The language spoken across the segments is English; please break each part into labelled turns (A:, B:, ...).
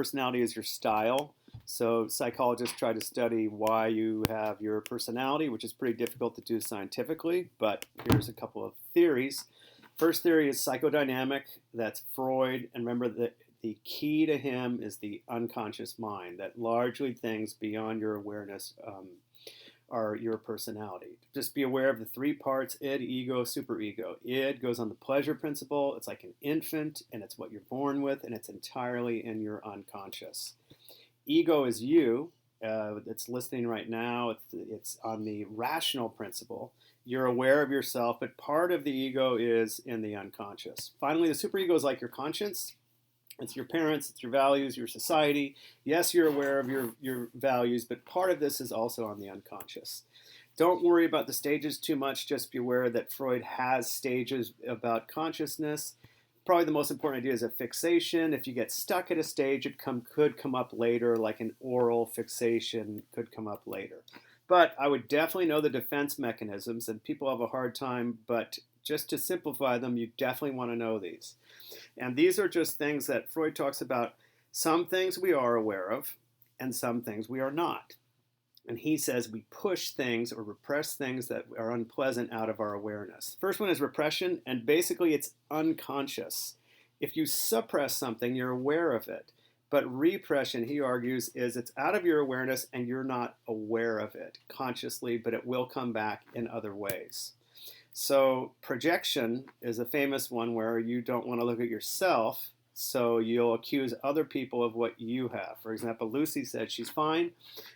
A: personality is your style. So psychologists try to study why you have your personality, which is pretty difficult to do scientifically, but here's a couple of theories. First theory is psychodynamic. That's Freud. And remember that the key to him is the unconscious mind, that largely things beyond your awareness are your personality. Just be aware of the three parts: id, ego, superego. Id goes on the pleasure principle. It's like an infant, and it's what you're born with, and it's entirely in your unconscious. Ego is you. It's listening right now. It's on the rational principle. You're aware of yourself, but part of the ego is in the unconscious. Finally, the superego is like your conscience. It's your parents, it's your values, your society. Yes, you're aware of your values, but part of this is also on the unconscious. Don't worry about the stages too much. Just be aware that Freud has stages about consciousness. Probably the most important idea is a fixation. If you get stuck at a stage, it could come up later, like an oral fixation could come up later. But I would definitely know the defense mechanisms, and people have a hard time, but just to simplify them, you definitely want to know these. And these are just things that Freud talks about. Some things we are aware of, and some things we are not. And he says we push things or repress things that are unpleasant out of our awareness. First one is repression, and basically it's unconscious. If you suppress something, you're aware of it. But repression, he argues, is it's out of your awareness and you're not aware of it consciously, but it will come back in other ways. So projection is a famous one where you don't want to look at yourself, so you'll accuse other people of what you have. For example, Lucy said she's fine,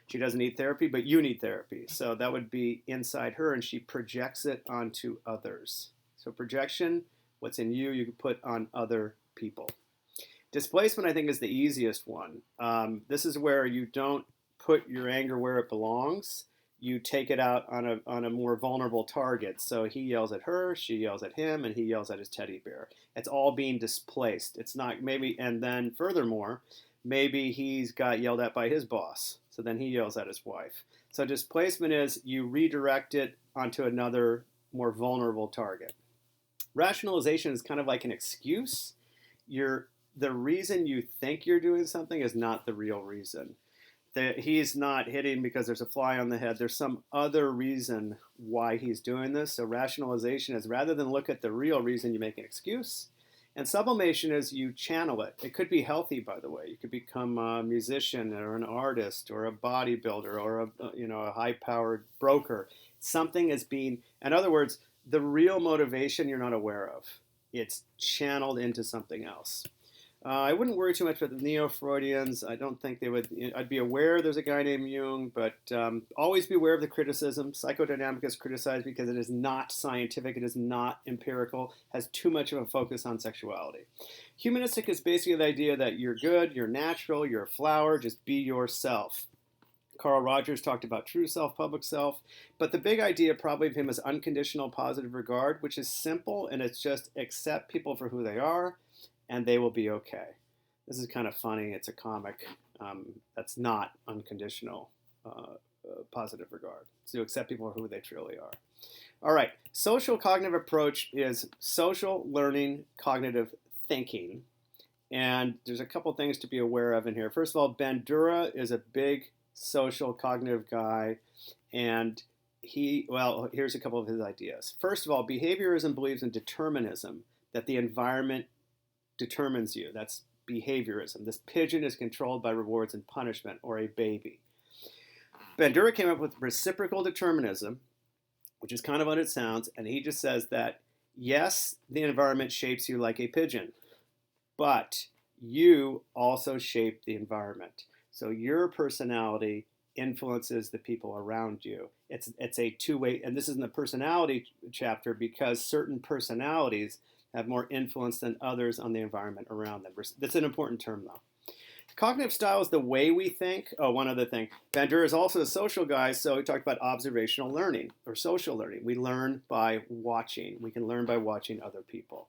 A: she doesn't need therapy, but you need therapy. So that would be inside her, and she projects it onto others. So projection, what's in you, you can put on other people. Displacement, I think, is the easiest one. This is where you don't put your anger where it belongs. You take it out on a more vulnerable target. So he yells at her, she yells at him, and he yells at his teddy bear. It's all being displaced. It's not maybe, and then furthermore, maybe he's got yelled at by his boss. So then he yells at his wife. So displacement is you redirect it onto another more vulnerable target. Rationalization is kind of like an excuse. The reason you think you're doing something is not the real reason. He's not hitting because there's a fly on the head. There's some other reason why he's doing this. So rationalization is rather than look at the real reason, you make an excuse. And sublimation is you channel it. It could be healthy, by the way. You could become a musician or an artist or a bodybuilder or a high-powered broker. Something is being, in other words, the real motivation you're not aware of. It's channeled into something else. I wouldn't worry too much about the Neo-Freudians. I don't think they would. I'd be aware there's a guy named Jung, but always be aware of the criticism. Psychodynamic is criticized because it is not scientific, it is not empirical, has too much of a focus on sexuality. Humanistic is basically the idea that you're good, you're natural, you're a flower, just be yourself. Carl Rogers talked about true self, public self, but the big idea probably of him is unconditional positive regard, which is simple, and it's just accept people for who they are, and they will be okay. This is kind of funny. It's a comic that's not unconditional positive regard. So you accept people for who they truly are. All right. Social cognitive approach is social learning cognitive thinking. And there's a couple things to be aware of in here. First of all, Bandura is a big social cognitive guy. And here's a couple of his ideas. First of all, behaviorism believes in determinism, that the environment determines you. That's behaviorism. This pigeon is controlled by rewards and punishment, or a baby. Bandura came up with reciprocal determinism, which is kind of what it sounds, and he just says that, yes, the environment shapes you like a pigeon, but you also shape the environment. So your personality influences the people around you. It's a two-way, and this is in the personality chapter because certain personalities have more influence than others on the environment around them. That's an important term, though. Cognitive style is the way we think. Oh, one other thing. Bandura is also a social guy, so he talked about observational learning or social learning. We learn by watching. We can learn by watching other people.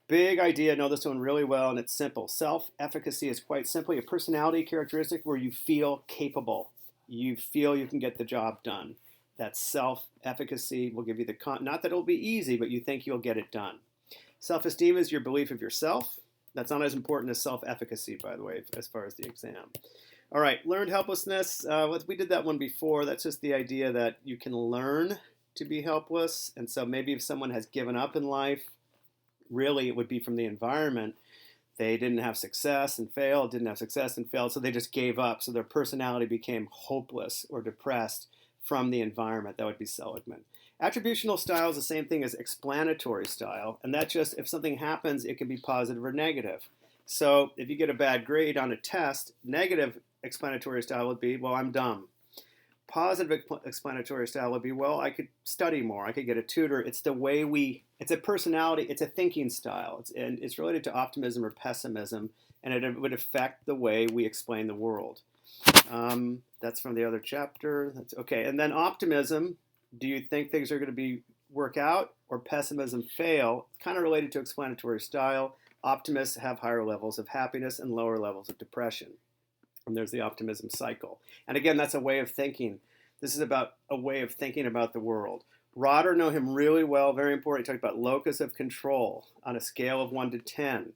A: Big idea, know this one really well, and it's simple. Self-efficacy is quite simply a personality characteristic where you feel capable. You feel you can get the job done. That self-efficacy will give you not that it'll be easy, but you think you'll get it done. Self-esteem is your belief of yourself. That's not as important as self-efficacy, by the way, as far as the exam. All right, learned helplessness. We did that one before. That's just the idea that you can learn to be helpless. And so maybe if someone has given up in life, really it would be from the environment. They didn't have success and failed, didn't have success and failed, so they just gave up. So their personality became hopeless or depressed from the environment. That would be Seligman. Attributional style is the same thing as explanatory style, and that just, if something happens, it can be positive or negative. So if you get a bad grade on a test, negative explanatory style would be, well, I'm dumb. Positive explanatory style would be, well, I could study more, I could get a tutor. It's the way it's a personality, it's a thinking style, and it's related to optimism or pessimism, and it would affect the way we explain the world. That's from the other chapter. That's okay. And then optimism, do you think things are going to work out, or pessimism fail? It's kind of related to explanatory style. Optimists have higher levels of happiness and lower levels of depression. And there's the optimism cycle. And again, that's a way of thinking. This is about a way of thinking about the world. Rotter, know him really well, very important. He talked about locus of control on a scale of 1 to 10.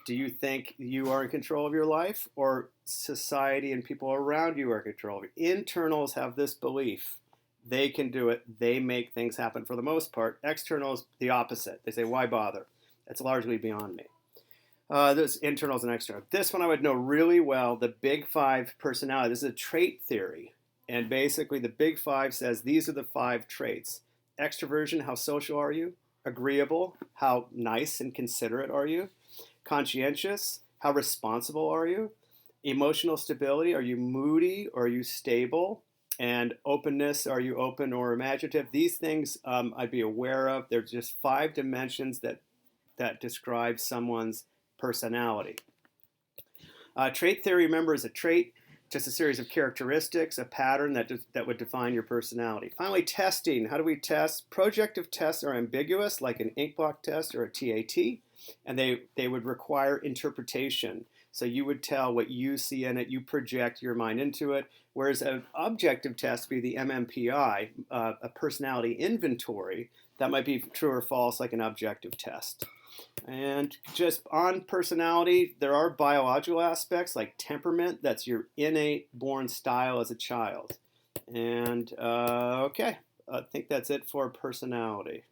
A: Do you think you are in control of your life, or society and people around you are in control of it? Internals have this belief. They can do it. They make things happen for the most part. Externals, the opposite. They say, why bother? That's largely beyond me. There's internals and externals. This one I would know really well, the Big Five personality. This is a trait theory. And basically the Big Five says these are the 5 traits. Extroversion, how social are you? Agreeable, how nice and considerate are you? Conscientious, how responsible are you? Emotional stability, are you moody or are you stable? And openness, are you open or imaginative? These things I'd be aware of. There's just 5 dimensions that describe someone's personality. Trait theory, remember, is a trait, just a series of characteristics, a pattern that would define your personality. Finally, testing. How do we test? Projective tests are ambiguous, like an ink block test or a TAT, and they would require interpretation. So you would tell what you see in it, you project your mind into it, whereas an objective test would be the MMPI, a personality inventory, that might be true or false, like an objective test. And just on personality, there are biological aspects like temperament. That's your innate born style as a child. And okay, I think that's it for personality.